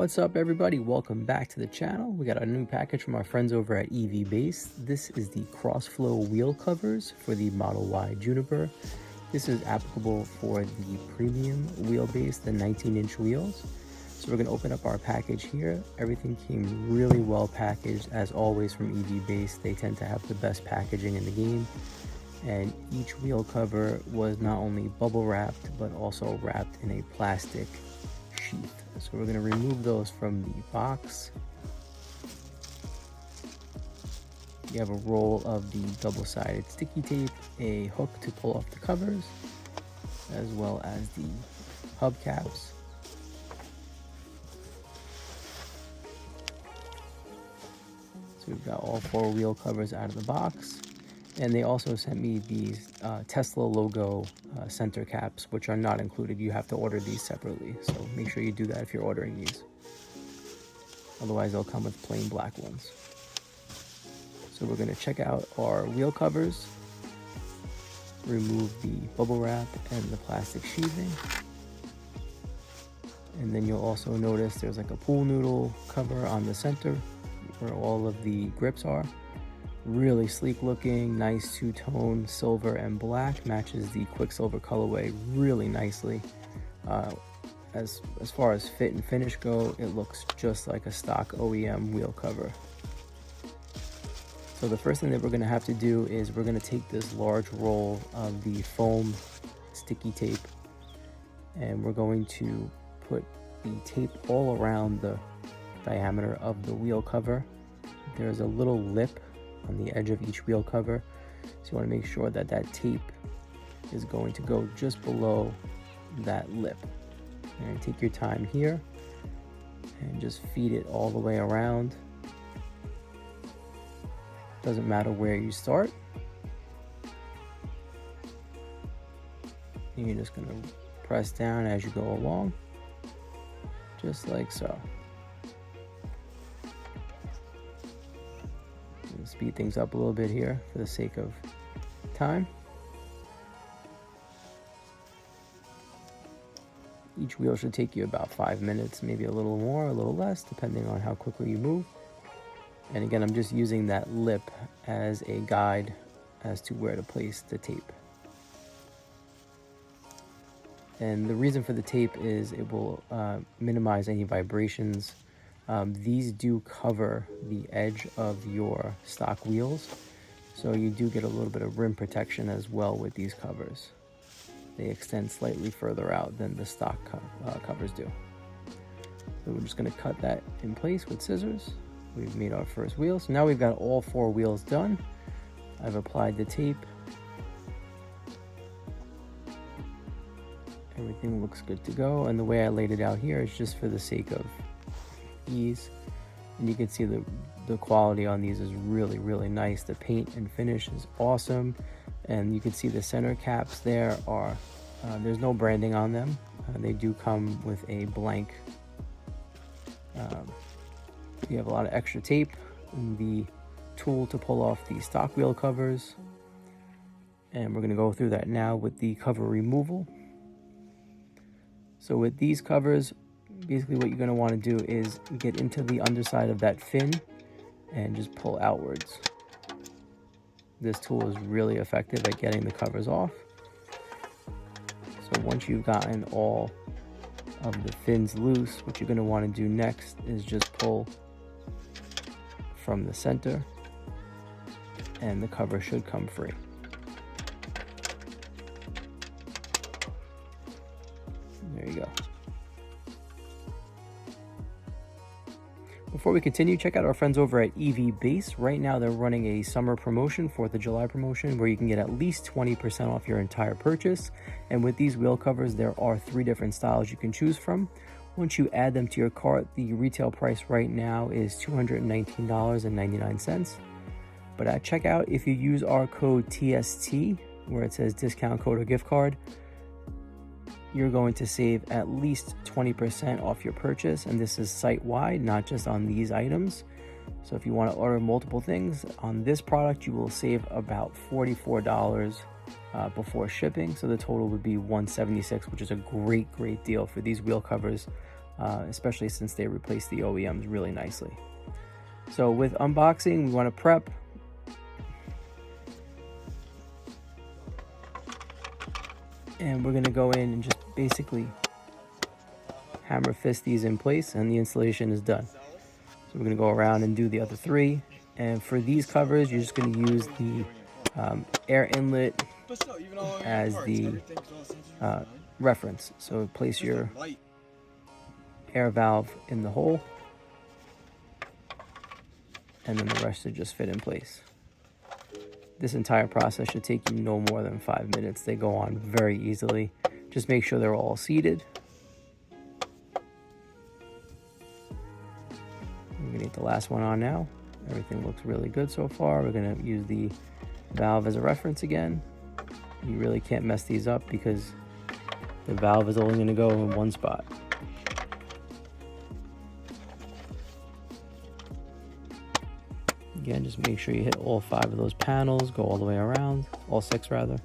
What's up everybody, welcome back to the channel. We got a new package from our friends over at EVBASE. This is the Crossflow Wheel Covers for the Model Y Juniper. This is applicable for the premium wheelbase, the 19-inch wheels. So we're going to open up our package here. Everything came really well packaged as always from EVBASE. They tend to have the best packaging in the game. And each wheel cover was not only bubble wrapped but also wrapped in a plastic sheath. So we're going to remove those from the box. You have a roll of the double-sided sticky tape, a hook to pull off the covers, as well as the hubcaps. So we've got all 4 wheel covers out of the box. And they also sent me these Tesla logo center caps, which are not included. You have to order these separately. So make sure you do that if you're ordering these. Otherwise, they'll come with plain black ones. So we're going to check out our wheel covers, remove the bubble wrap and the plastic sheathing. And then you'll also notice there's like a pool noodle cover on the center where all of the grips are. Really sleek looking, nice two-tone silver and black, matches the Quicksilver colorway really nicely. As far as fit and finish go, it looks just like a stock OEM wheel cover. So the first thing that we're going to have to do is we're going to take this large roll of the foam sticky tape and we're going to put the tape all around the diameter of the wheel cover. There's a little lip on the edge of each wheel cover, so you want to make sure that that tape is going to go just below that lip. And take your time here and just feed it all the way around. Doesn't matter where you start. And you're just going to press down as you go along, just like so. Speed things up a little bit here for the sake of time. Each wheel should take you about 5 minutes, maybe a little more, a little less, depending on how quickly you move. And again, I'm just using that lip as a guide as to where to place the tape. And the reason for the tape is it will minimize any vibrations. These do cover the edge of your stock wheels, so you do get a little bit of rim protection as well with these covers. They extend slightly further out than the stock covers do. So we're just going to cut that in place with scissors. We've made our first wheel, so now we've got all 4 wheels done. I've applied the tape. Everything looks good to go, and the way I laid it out here is just for the sake of ease. And you can see the quality on these is really nice. The paint and finish is awesome, and you can see the center caps there are there's no branding on them. They do come with a blank. You have a lot of extra tape and the tool to pull off the stock wheel covers, and we're going to go through that now with the cover removal. So with these covers, basically what you're going to want to do is get into the underside of that fin and just pull outwards. This tool is really effective at getting the covers off. So once you've gotten all of the fins loose, what you're going to want to do next is just pull from the center and the cover should come free. There you go. Before we continue, check out our friends over at EVBASE. Right now they're running a summer promotion, 4th of July promotion, where you can get at least 20% off your entire purchase. And with these wheel covers, there are 3 different styles you can choose from. Once you add them to your cart, the retail price right now is $219.99. But at checkout, if you use our code TST, where it says discount code or gift card, you're going to save at least 20% off your purchase, and this is site-wide, not just on these items. So if you want to order multiple things on this product, you will save about $44 before shipping. So the total would be $176, which is a great deal for these wheel covers. especially since they replaced the OEMs really nicely. So with unboxing, we want to prep. And we're going to go in and just basically hammer fist these in place, and the installation is done. So we're going to go around and do the other three. And for these covers, you're just going to use the air inlet as the reference. So place your air valve in the hole, and then the rest should just fit in place. This entire process should take you no more than 5 minutes. They go on very easily. Just make sure they're all seated. We're gonna get the last one on now. Everything looks really good so far. We're gonna use the valve as a reference again. You really can't mess these up because the valve is only gonna go in one spot. Again, just make sure you hit all 5 of those panels, go all the way around, all 6 rather.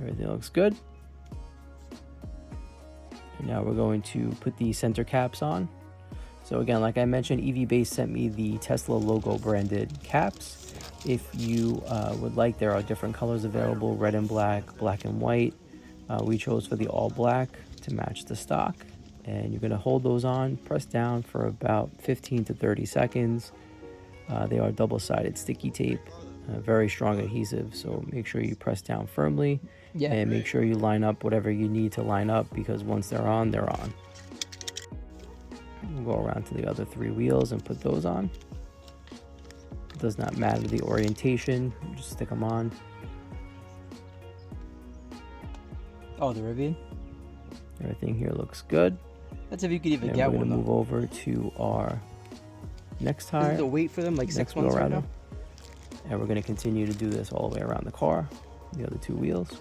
Everything looks good. And now we're going to put the center caps on. So again, like I mentioned, EVBASE sent me the Tesla logo branded caps. If you would like, there are different colors available, red and black, black and white. We chose for the all black to match the stock. And you're going to hold those on, press down for about 15 to 30 seconds. They are double-sided sticky tape, very strong adhesive, so make sure you press down firmly, and make sure you line up whatever you need to line up, because once they're on, they're on. We'll go around to the other 3 wheels and put those on. It does not matter the orientation, just stick them on. Oh, the Rivian? Everything here looks good. That's if you could even and get we're one. We're going to move over to our next tire. Is the weight for them like 6 months right now? And we're going to continue to do this all the way around the car, the other 2 wheels.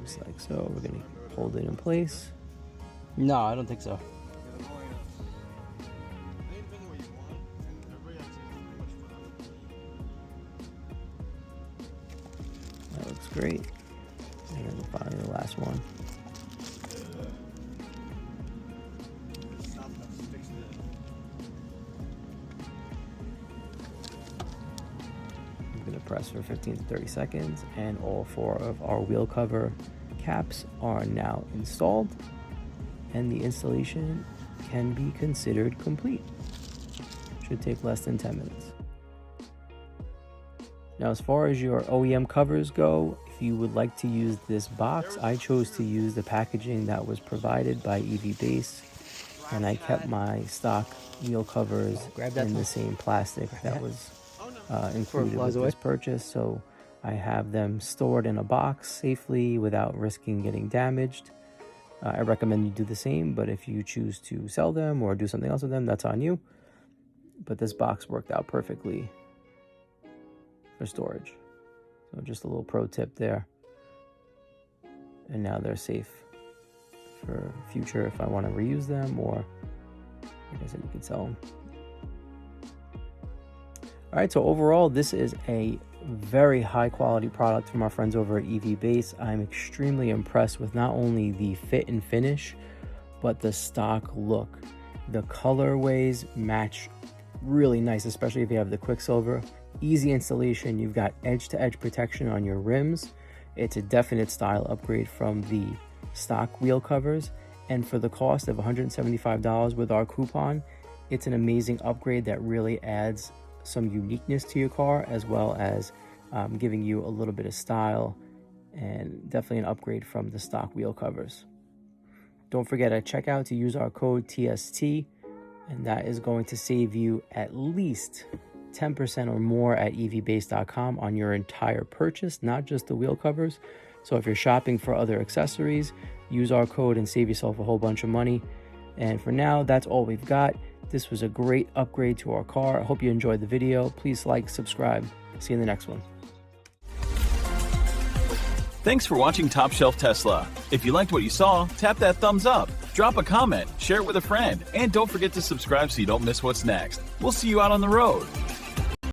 Just like so. We're going to hold it in place. No, I don't think so. That looks great. And then finally the last one. I'm going to press for 15 to 30 seconds, and all 4 of our wheel cover caps are now installed, and the installation can be considered complete. Should take less than 10 minutes. Now, as far as your OEM covers go, if you would like to use this box, I chose to use the packaging that was provided by EVBASE, and I kept my stock wheel covers in the same plastic that was included with this purchase. So I have them stored in a box safely without risking getting damaged. I recommend you do the same, but if you choose to sell them or do something else with them, that's on you. But this box worked out perfectly for storage. So just a little pro tip there. And now they're safe for future if I want to reuse them, or like I said, you can sell them. All right, so overall, this is a very high quality product from our friends over at EVBASE. I'm extremely impressed with not only the fit and finish, but the stock look. The colorways match really nice, especially if you have the Quicksilver. Easy installation. You've got edge-to-edge protection on your rims. It's a definite style upgrade from the stock wheel covers, and for the cost of $175 with our coupon, it's an amazing upgrade that really adds some uniqueness to your car, as well as giving you a little bit of style, and definitely an upgrade from the stock wheel covers. Don't forget at checkout to use our code TST, and that is going to save you at least 10% or more at evbase.com on your entire purchase, not just the wheel covers. So if you're shopping for other accessories, use our code and save yourself a whole bunch of money. And for now, that's all we've got. This was a great upgrade to our car. I hope you enjoyed the video. Please like, subscribe. See you in the next one. Thanks for watching Top Shelf Tesla. If you liked what you saw, tap that thumbs up, drop a comment, share it with a friend, and don't forget to subscribe so you don't miss what's next. We'll see you out on the road.